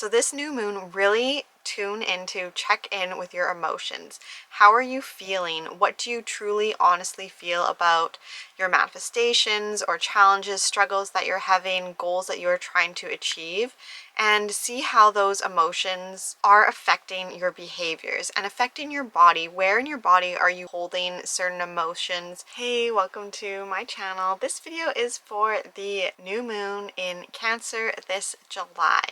So this new moon, really tune into, check in with your emotions. How are you feeling? What do you truly honestly feel about your manifestations or challenges, struggles that you're having, goals that you're trying to achieve? And see how those emotions are affecting your behaviors and affecting your body. Where in your body are you holding certain emotions? Hey, welcome to my channel. This video is for the new moon in Cancer this July.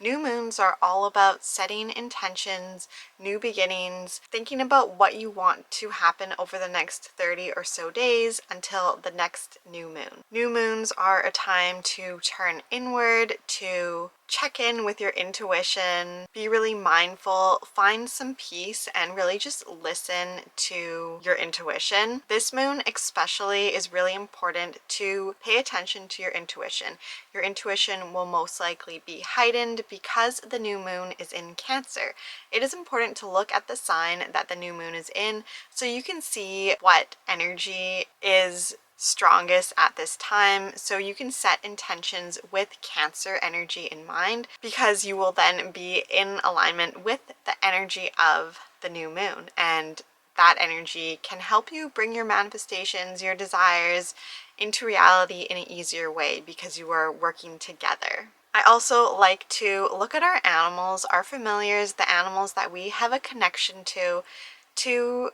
New moons are all about setting intentions, new beginnings, thinking about what you want to happen over the next 30 or so days until the next new moon. New moons are a time to turn inward, to check in with your intuition, be really mindful, find some peace, and really just listen to your intuition. This moon especially is really important to pay attention to your intuition. Your intuition will most likely be heightened because the new moon is in Cancer. It is important to look at the sign that the new moon is in so you can see what energy is strongest at this time, so you can set intentions with Cancer energy in mind, because you will then be in alignment with the energy of the new moon, and that energy can help you bring your manifestations, your desires into reality in an easier way because you are working together. I also like to look at our animals, our familiars, the animals that we have a connection to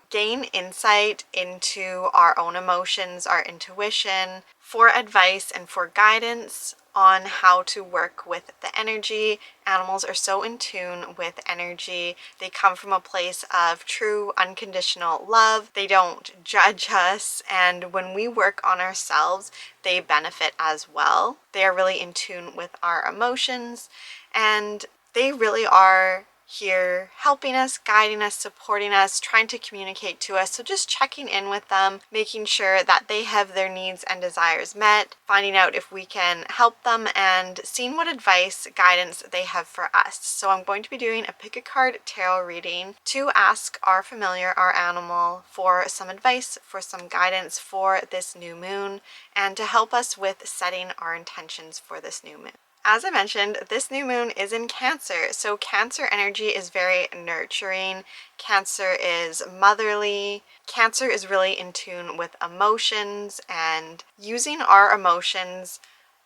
gain insight into our own emotions, our intuition, for advice and for guidance on how to work with the energy. Animals are so in tune with energy. They come from a place of true unconditional love. They don't judge us, and when we work on ourselves, they benefit as well. They are really in tune with our emotions, and they really are here helping us, guiding us, supporting us, trying to communicate to us. So just checking in with them, making sure that they have their needs and desires met, finding out if we can help them, and seeing what advice, guidance they have for us. So I'm going to be doing a pick a card tarot reading to ask our familiar, our animal, for some advice, for some guidance for this new moon, and to help us with setting our intentions for this new moon. As I mentioned, this new moon is in Cancer, so Cancer energy is very nurturing. Cancer is motherly. Cancer is really in tune with emotions and using our emotions,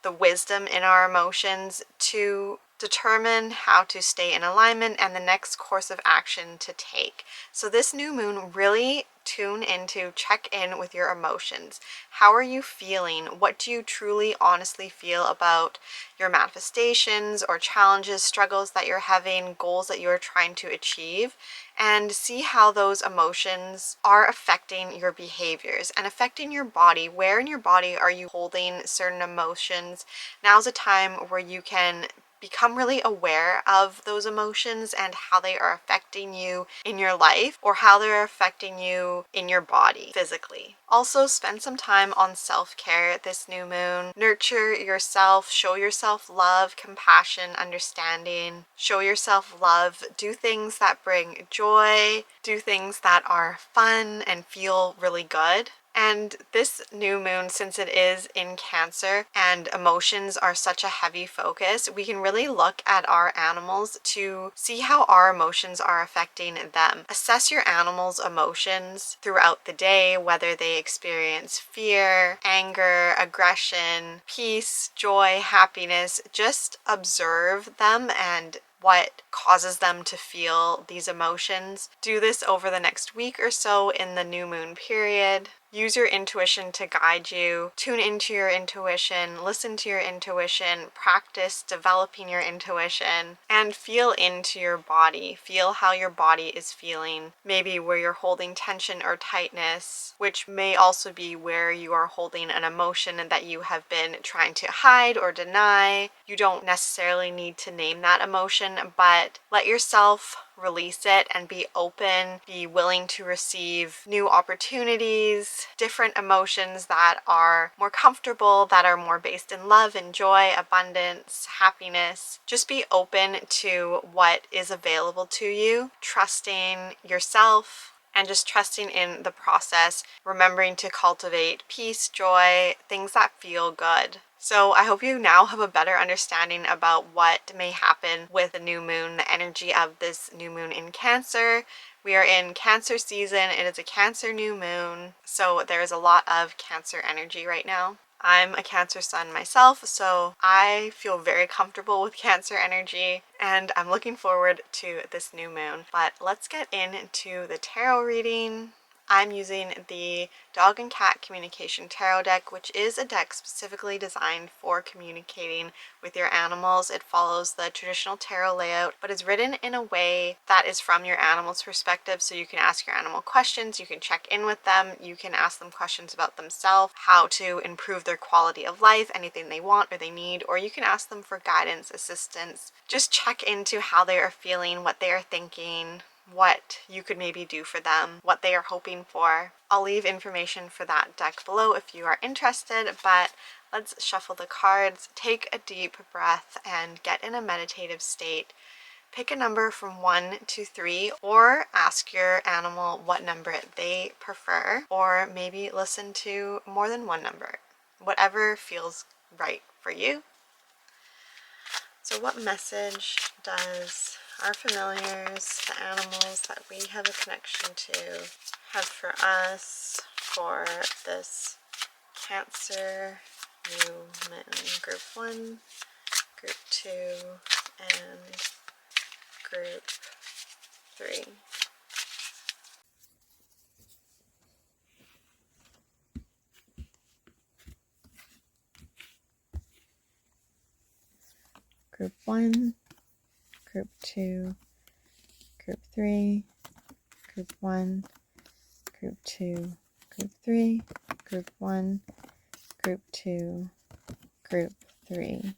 the wisdom in our emotions, to determine how to stay in alignment and the next course of action to take. So this new moon, really tune into, check in with your emotions. How are you feeling? What do you truly honestly feel about your manifestations or challenges, struggles that you're having, goals that you're trying to achieve? And see how those emotions are affecting your behaviors and affecting your body. Where in your body are you holding certain emotions? Now's a time where you can become really aware of those emotions and how they are affecting you in your life, or how they're affecting you in your body physically. Also, spend some time on self-care this new moon. Nurture yourself, show yourself love, compassion, understanding. Show yourself love. Do things that bring joy. Do things that are fun and feel really good. And this new moon, since it is in Cancer and emotions are such a heavy focus, we can really look at our animals to see how our emotions are affecting them. Assess your animal's emotions throughout the day, whether they experience fear, anger, aggression, peace, joy, happiness. Just observe them and what causes them to feel these emotions. Do this over the next week or so in the new moon period. Use your intuition to guide you. Tune into your intuition, listen to your intuition, practice developing your intuition, and feel into your body. Feel how your body is feeling. Maybe where you're holding tension or tightness, which may also be where you are holding an emotion that you have been trying to hide or deny. You don't necessarily need to name that emotion, but let yourself release it and be open, be willing to receive new opportunities, different emotions that are more comfortable, that are more based in love and joy, abundance, happiness. Just be open to what is available to you, trusting yourself, and just trusting in the process, remembering to cultivate peace, joy, things that feel good. So I hope you now have a better understanding about what may happen with the new moon, the energy of this new moon in Cancer. We are in Cancer season. It is a Cancer new moon, so there's a lot of Cancer energy right now. I'm a Cancer sun myself, so I feel very comfortable with Cancer energy, and I'm looking forward to this new moon. But let's get into the tarot reading. I'm using the Dog and Cat Communication Tarot deck, which is a deck specifically designed for communicating with your animals. It follows the traditional tarot layout, but is written in a way that is from your animal's perspective, so you can ask your animal questions, you can check in with them, you can ask them questions about themselves, how to improve their quality of life, anything they want or they need, or you can ask them for guidance, assistance. Just check into how they are feeling, what they are thinking, what you could maybe do for them, what they are hoping for. I'll leave information for that deck below if you are interested, but let's shuffle the cards, take a deep breath, and get in a meditative state. Pick a number from 1 to 3, or ask your animal what number they prefer, or maybe listen to more than one number. Whatever feels right for you. So what message does our familiars, the animals that we have a connection to, have for us for this Cancer new moon? Group 1, Group 2, and Group 3. Group 1, Group 2, Group 3, Group 1, Group 2, Group 3, Group 1, Group 2, Group 3.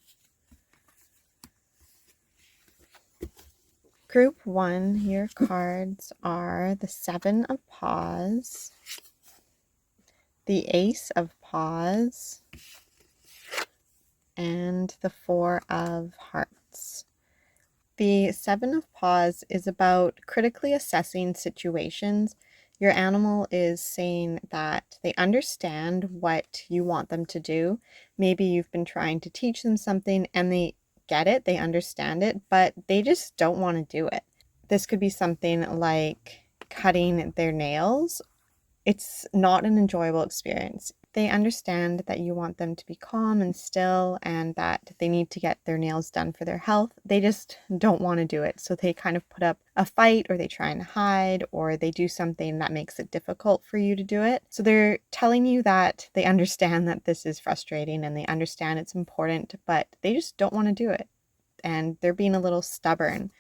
Group 1, your cards are the 7 of Paws, the Ace of Paws, and the 4 of Hearts. The 7 of Paws is about critically assessing situations. Your animal is saying that they understand what you want them to do. Maybe you've been trying to teach them something and they get it, they understand it, but they just don't want to do it. This could be something like cutting their nails. It's not an enjoyable experience. They understand that you want them to be calm and still and that they need to get their nails done for their health. They just don't want to do it. So they kind of put up a fight, or they try and hide, or they do something that makes it difficult for you to do it. So they're telling you that they understand that this is frustrating and they understand it's important, but they just don't want to do it. And they're being a little stubborn.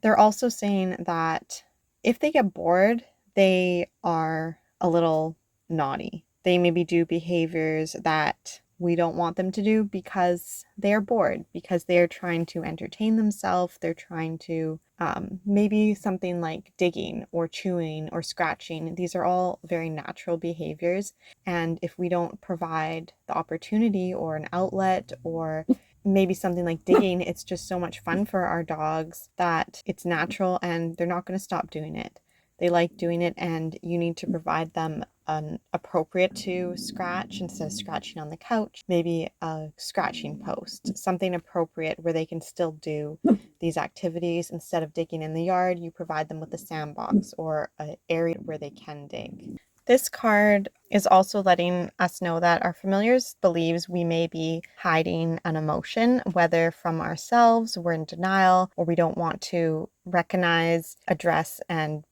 They're also saying that if they get bored, they are a little naughty. They maybe do behaviors that we don't want them to do because they are bored, because they are trying to entertain themselves. They're trying to maybe something like digging or chewing or scratching. These are all very natural behaviors. And if we don't provide the opportunity or an outlet, or maybe something like digging, it's just so much fun for our dogs that it's natural and they're not going to stop doing it. They like doing it, and you need to provide them an appropriate to scratch. Instead of scratching on the couch, maybe a scratching post, something appropriate where they can still do these activities. Instead of digging in the yard, you provide them with a sandbox or an area where they can dig. This card is also letting us know that our familiars believes we may be hiding an emotion, whether from ourselves, we're in denial, or we don't want to recognize, address, and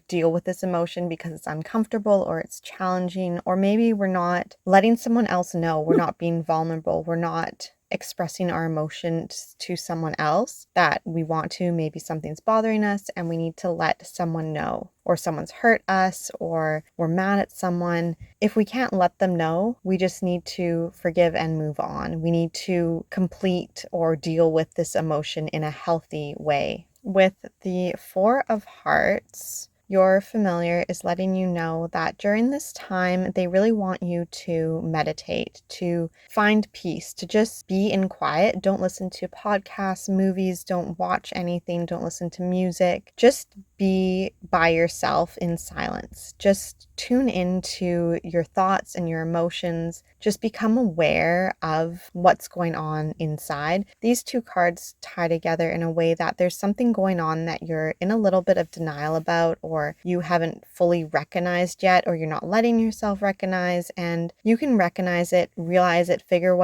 deal with this emotion because it's uncomfortable or it's challenging, or maybe we're not letting someone else know, we're not being vulnerable, we're not expressing our emotions to someone else that we want to. Maybe something's bothering us and we need to let someone know, or someone's hurt us, or we're mad at someone. If we can't let them know, we just need to forgive and move on. We need to complete or deal with this emotion in a healthy way. With the 4 of Hearts, your familiar is letting you know that during this time, they really want you to meditate, to find peace, to just be in quiet. Don't listen to podcasts, movies, don't watch anything, don't listen to music. Just be by yourself in silence. Just tune into your thoughts and your emotions. Just become aware of what's going on inside. These two cards tie together in a way that there's something going on that you're in a little bit of denial about, or you haven't fully recognized yet, or you're not letting yourself recognize, and you can recognize it, realize it, figure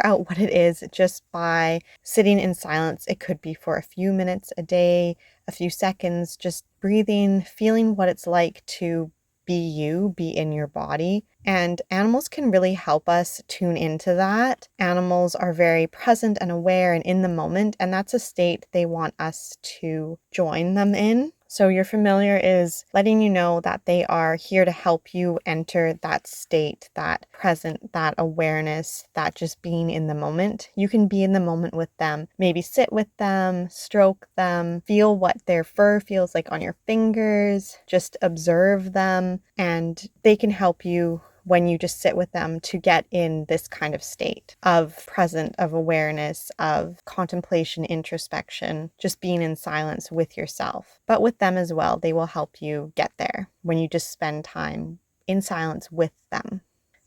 out what it is just by sitting in silence. It could be for a few minutes a day, a few seconds, just breathing, feeling what it's like to be you, be in your body. And animals can really help us tune into that. Animals are very present and aware and in the moment, and that's a state they want us to join them in. So your familiar is letting you know that they are here to help you enter that state, that present, that awareness, that just being in the moment. You can be in the moment with them, maybe sit with them, stroke them, feel what their fur feels like on your fingers, just observe them, and they can help you when you just sit with them to get in this kind of state of present, of awareness, of contemplation, introspection, just being in silence with yourself. But with them as well, they will help you get there when you just spend time in silence with them.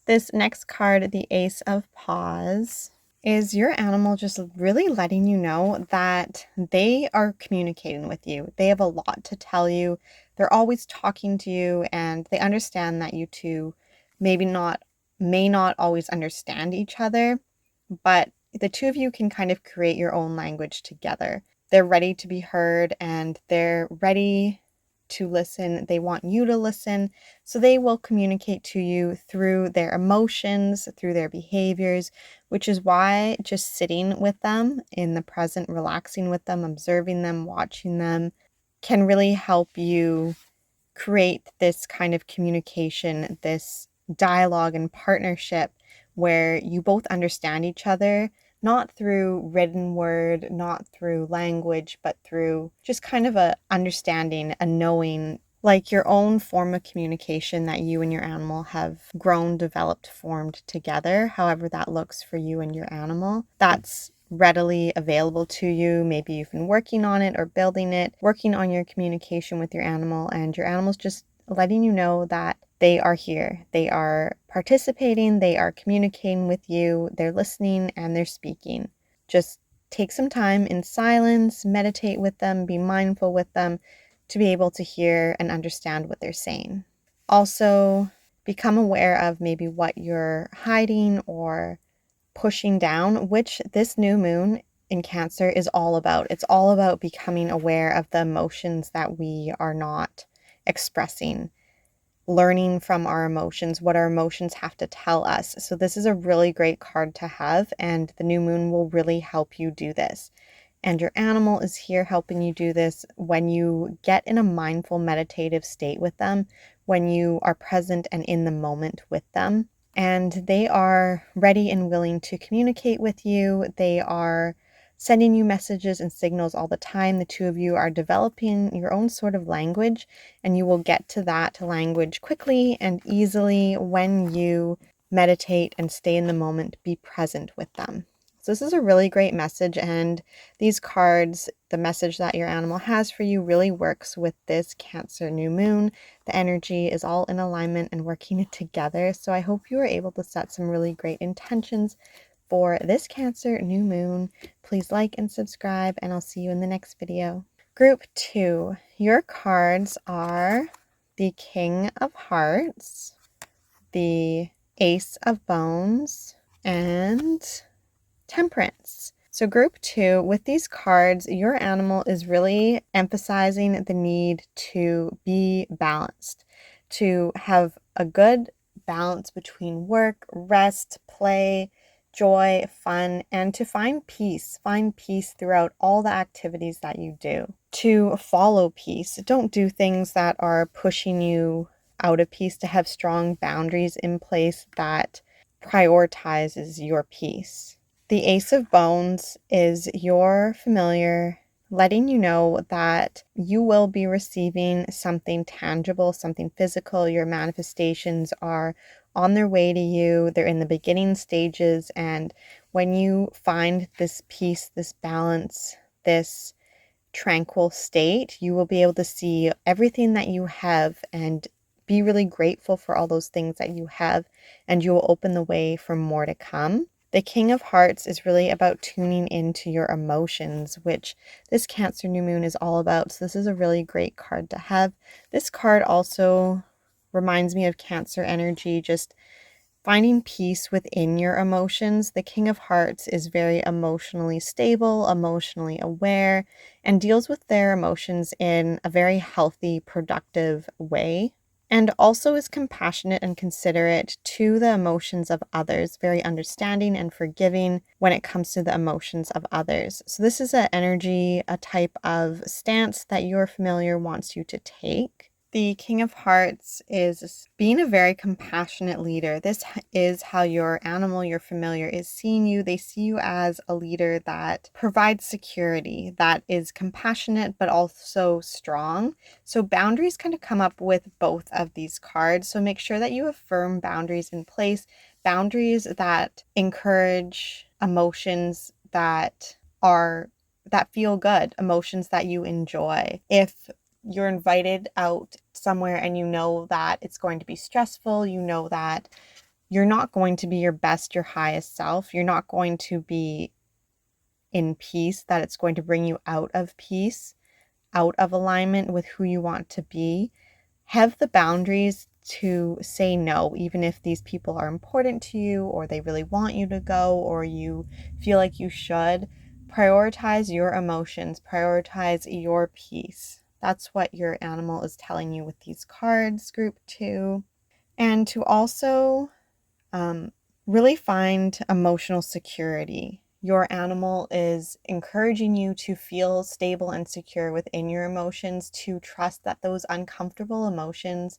This next card, the Ace of Paws, is your animal just really letting you know that they are communicating with you. They have a lot to tell you. They're always talking to you, and they understand that you two may not always understand each other, but the two of you can kind of create your own language together. They're ready to be heard, and they're ready to listen. They want you to listen. So they will communicate to you through their emotions, through their behaviors, which is why just sitting with them in the present, relaxing with them, observing them, watching them, can really help you create this kind of communication, this dialogue and partnership where you both understand each other, not through written word, not through language, but through just kind of a understanding, a knowing, like your own form of communication that you and your animal have grown, developed, formed together, however that looks for you and your animal. That's readily available to you. Maybe you've been working on it or building it, working on your communication with your animal, and your animal's just letting you know that they are here. They are participating, they are communicating with you, they're listening, and they're speaking. Just take some time in silence, meditate with them, be mindful with them to be able to hear and understand what they're saying. Also, become aware of maybe what you're hiding or pushing down, which this new moon in Cancer is all about. It's all about becoming aware of the emotions that we are not expressing, learning from our emotions, what our emotions have to tell us. So this is a really great card to have, and the new moon will really help you do this. And your animal is here helping you do this when you get in a mindful meditative state with them, when you are present and in the moment with them. And they are ready and willing to communicate with you. They are sending you messages and signals all the time. The two of you are developing your own sort of language, and you will get to that language quickly and easily when you meditate and stay in the moment, be present with them. So this is a really great message, and these cards, the message that your animal has for you really works with this Cancer new moon. The energy is all in alignment and working together. So I hope you are able to set some really great intentions for this Cancer new moon. Please like and subscribe, and I'll see you in the next video. Group 2, your cards are the King of Hearts, the Ace of Bones, and Temperance. So group 2, with these cards, your animal is really emphasizing the need to be balanced, to have a good balance between work, rest, play, joy, fun, and to find peace. Find peace throughout all the activities that you do. To follow peace. Don't do things that are pushing you out of peace, to have strong boundaries in place that prioritizes your peace. The Ace of Bones is your familiar letting you know that you will be receiving something tangible, something physical. Your manifestations are on their way to you. They're in the beginning stages. And when you find this peace, this balance, this tranquil state, you will be able to see everything that you have and be really grateful for all those things that you have, and you will open the way for more to come. The King of Hearts is really about tuning into your emotions, which this Cancer new moon is all about. So this is a really great card to have. This card also reminds me of Cancer energy, just finding peace within your emotions. The King of Hearts is very emotionally stable, emotionally aware, and deals with their emotions in a very healthy, productive way. And also is compassionate and considerate to the emotions of others, very understanding and forgiving when it comes to the emotions of others. So this is an energy, a type of stance that your familiar wants you to take. The King of Hearts is being a very compassionate leader. This is how your animal, your familiar, is seeing you. They see you as a leader that provides security, that is compassionate, but also strong. So boundaries kind of come up with both of these cards. So make sure that you have firm boundaries in place, boundaries that encourage emotions that feel good, emotions that you enjoy. If you're invited out somewhere and you know that it's going to be stressful, you know that you're not going to be your best, your highest self, you're not going to be in peace, that it's going to bring you out of peace, out of alignment with who you want to be, have the boundaries to say no, even if these people are important to you or they really want you to go or you feel like you should. Prioritize your emotions, prioritize your peace. That's what your animal is telling you with these cards, group 2. And to also really find emotional security. Your animal is encouraging you to feel stable and secure within your emotions, to trust that those uncomfortable emotions,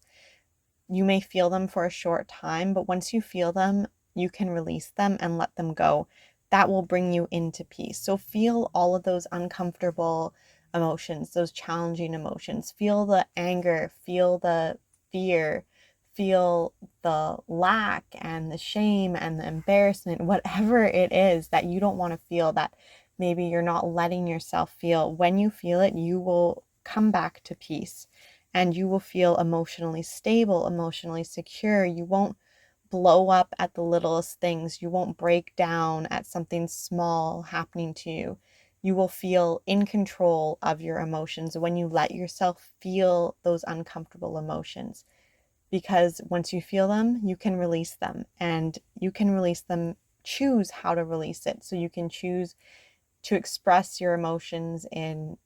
you may feel them for a short time, but once you feel them, you can release them and let them go. That will bring you into peace. So feel all of those uncomfortable emotions, those challenging emotions. Feel the anger, feel the fear, feel the lack and the shame and the embarrassment, whatever it is that you don't want to feel, that maybe you're not letting yourself feel. When you feel it, you will come back to peace and you will feel emotionally stable, emotionally secure. You won't blow up at the littlest things. You won't break down at something small happening to you. You will feel in control of your emotions when you let yourself feel those uncomfortable emotions. Because once you feel them, you can release them, and you can release them, choose how to release it. So you can choose to express your emotions in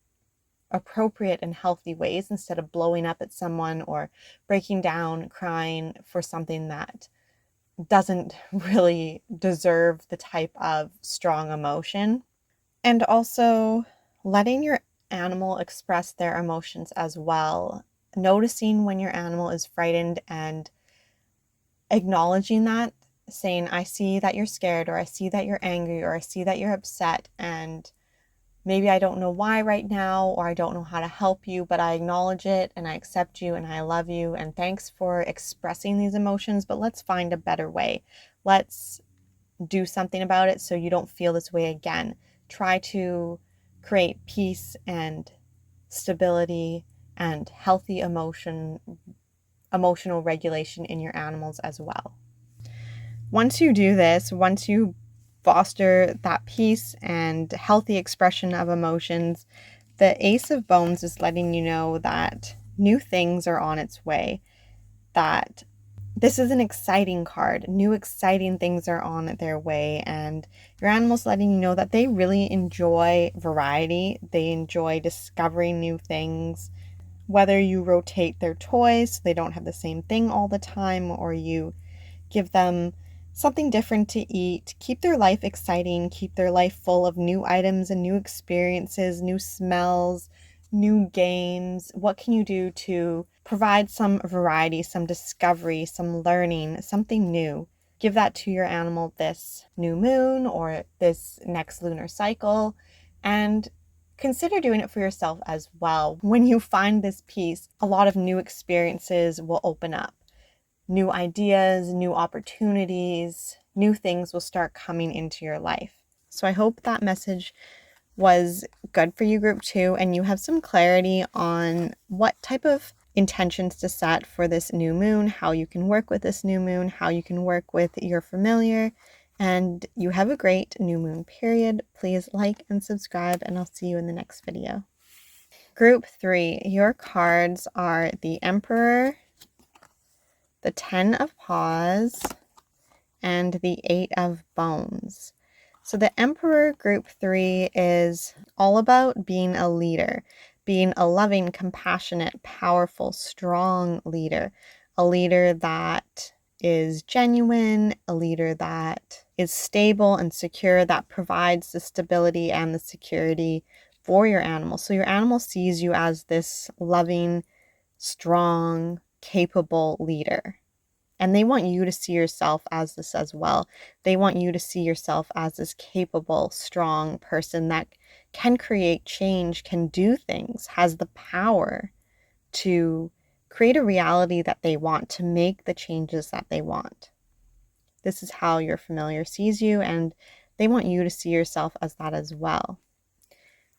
appropriate and healthy ways instead of blowing up at someone or breaking down, crying for something that doesn't really deserve the type of strong emotion. And also letting your animal express their emotions as well. Noticing when your animal is frightened and acknowledging that, saying, I see that you're scared, or I see that you're angry, or I see that you're upset, and maybe I don't know why right now, or I don't know how to help you, but I acknowledge it and I accept you and I love you. And thanks for expressing these emotions, but let's find a better way. Let's do something about it so you don't feel this way again. Try to create peace and stability and healthy emotional regulation in your animals as well. Once you do this, once you foster that peace and healthy expression of emotions, the Ace of Bones is letting you know that new things are on its way, that this is an exciting card. New exciting things are on their way, and your animal's letting you know that they really enjoy variety. They enjoy discovering new things. Whether you rotate their toys so they don't have the same thing all the time, or you give them something different to eat, keep their life exciting, keep their life full of new items and new experiences, new smells, new games. What can you do to provide some variety, some discovery, some learning, something new? Give that to your animal this new moon or this next lunar cycle, and consider doing it for yourself as well. When you find this peace, a lot of new experiences will open up. New ideas, new opportunities, new things will start coming into your life. So I hope that message was good for you, group 2, and you have some clarity on what type of intentions to set for this new moon, how you can work with this new moon, how you can work with your familiar, and you have a great new moon period. Please like and subscribe, and I'll see you in the next video. Group 3, your cards are the Emperor, the 10 of Paws, and the 8 of Bones. So the Emperor Group 3 is all about being a leader, being a loving, compassionate, powerful, strong leader, a leader that is genuine, a leader that is stable and secure, that provides the stability and the security for your animal. So your animal sees you as this loving, strong, capable leader. And they want you to see yourself as this as well. They want you to see yourself as this capable, strong person that can create change, can do things, has the power to create a reality that they want, to make the changes that they want. This is how your familiar sees you, and they want you to see yourself as that as well.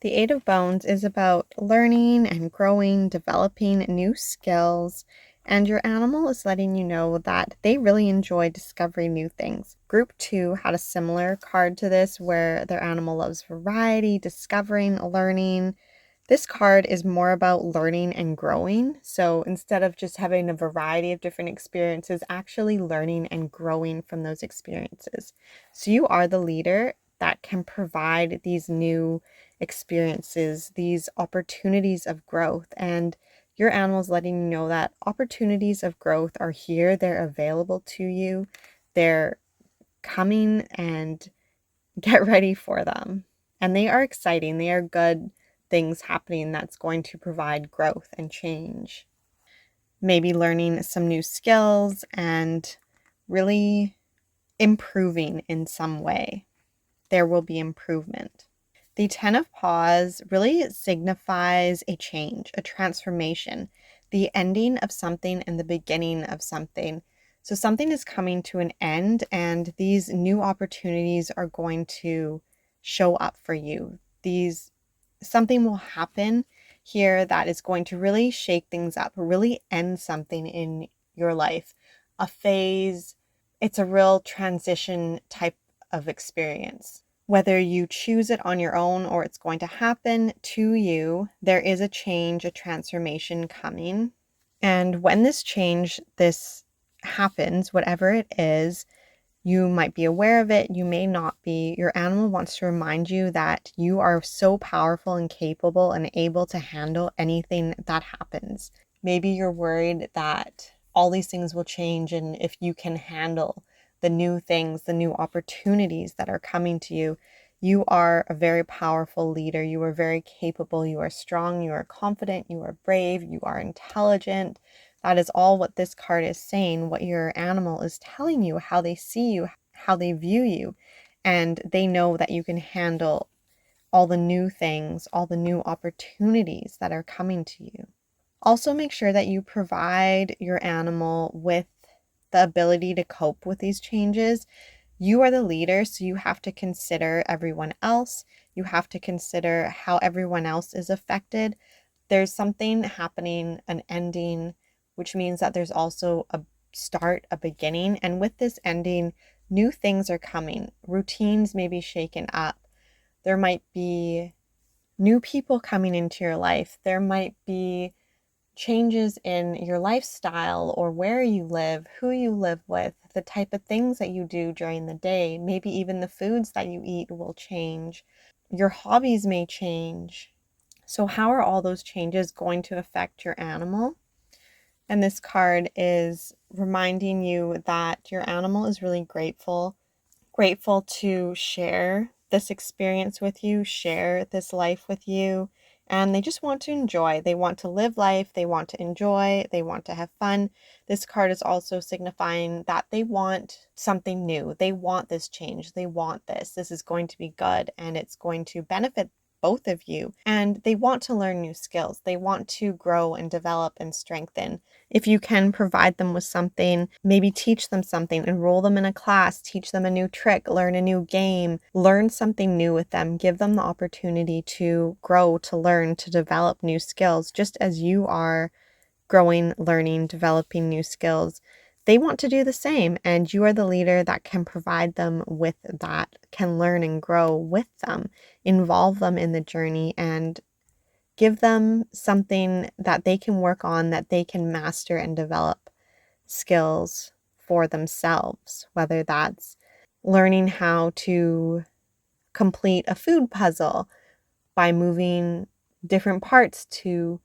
The 8 of Bones is about learning and growing, developing new skills, and your animal is letting you know that they really enjoy discovering new things. Group 2 had a similar card to this where their animal loves variety, discovering, learning. This card is more about learning and growing. So instead of just having a variety of different experiences, actually learning and growing from those experiences. So you are the leader that can provide these new experiences, these opportunities of growth. And your animal's letting you know that opportunities of growth are here, they're available to you, they're coming, and get ready for them. And they are exciting, they are good things happening that's going to provide growth and change. Maybe learning some new skills and really improving in some way. There will be improvement. The 10 of Paws really signifies a change, a transformation, the ending of something and the beginning of something. So something is coming to an end, and these new opportunities are going to show up for you. Something will happen here that is going to really shake things up, really end something in your life, a phase. It's a real transition type of experience. Whether you choose it on your own or it's going to happen to you, there is a change, a transformation coming. And when this happens, whatever it is, you might be aware of it, you may not be. Your animal wants to remind you that you are so powerful and capable and able to handle anything that happens. Maybe you're worried that all these things will change, and if you can handle the new things, the new opportunities that are coming to you, you are a very powerful leader. You are very capable. You are strong. You are confident. You are brave. You are intelligent. That is all what this card is saying, what your animal is telling you, how they see you, how they view you. And they know that you can handle all the new things, all the new opportunities that are coming to you. Also, make sure that you provide your animal with the ability to cope with these changes. You are the leader, so you have to consider everyone else. You have to consider how everyone else is affected. There's something happening, an ending, which means that there's also a start, a beginning. And with this ending, new things are coming. Routines may be shaken up. There might be new people coming into your life. There might be changes in your lifestyle or where you live, who you live with, the type of things that you do during the day. Maybe even the foods that you eat will change. Your hobbies may change. So how are all those changes going to affect your animal? And this card is reminding you that your animal is really grateful to share this experience with you, share this life with you, and they just want to enjoy. They want to live life, they want to enjoy, they want to have fun. This card is also signifying that they want something new. They want this change. They want this. This is going to be good, and it's going to benefit both of you. And they want to learn new skills. They want to grow and develop and strengthen. If you can provide them with something, maybe teach them something, enroll them in a class, teach them a new trick, learn a new game, learn something new with them, give them the opportunity to grow, to learn, to develop new skills, just as you are growing, learning, developing new skills, they want to do the same. And you are the leader that can provide them with that, can learn and grow with them, involve them in the journey, and give them something that they can work on, that they can master and develop skills for themselves, whether that's learning how to complete a food puzzle by moving different parts to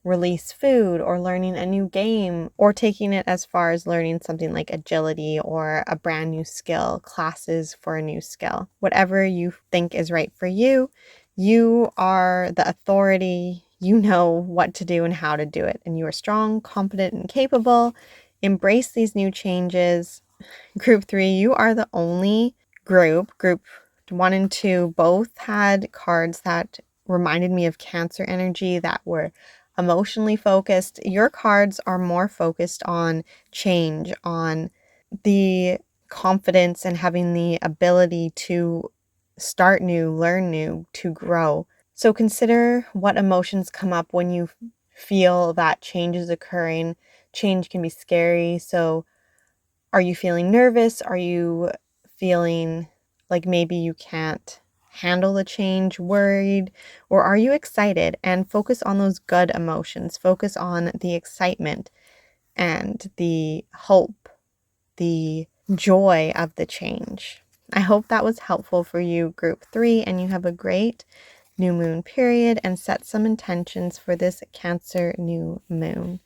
release food, or learning a new game, or taking it as far as learning something like agility or a brand new skill, classes for a new skill. Whatever you think is right for you, you are the authority. You know what to do and how to do it, and you are strong, competent, and capable. Embrace these new changes. Group 3, you are the only group 1 and 2 both had cards that reminded me of Cancer energy, that were emotionally focused. Your cards are more focused on change, on the confidence and having the ability to start new, learn new, to grow. So consider what emotions come up when you feel that change is occurring. Change can be scary. So are you feeling nervous? Are you feeling like maybe you can't handle the change, worried? Or are you excited? And focus on those good emotions. Focus on the excitement and the hope, the joy of the change. I hope that was helpful for you, Group 3, and you have a great new moon period, and set some intentions for this Cancer new moon.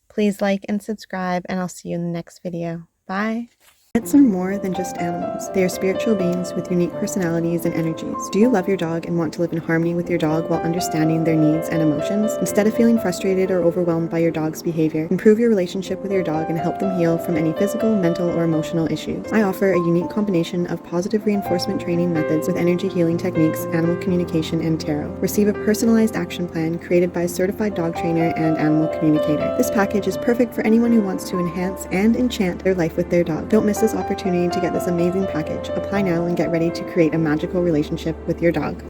Please like and subscribe, and I'll see you in the next video. Bye. Pets are more than just animals. They are spiritual beings with unique personalities and energies. Do you love your dog and want to live in harmony with your dog while understanding their needs and emotions? Instead of feeling frustrated or overwhelmed by your dog's behavior, improve your relationship with your dog and help them heal from any physical, mental, or emotional issues. I offer a unique combination of positive reinforcement training methods with energy healing techniques, animal communication, and tarot. Receive a personalized action plan created by a certified dog trainer and animal communicator. This package is perfect for anyone who wants to enhance and enchant their life with their dog. Don't miss this opportunity to get this amazing package. Apply now and get ready to create a magical relationship with your dog.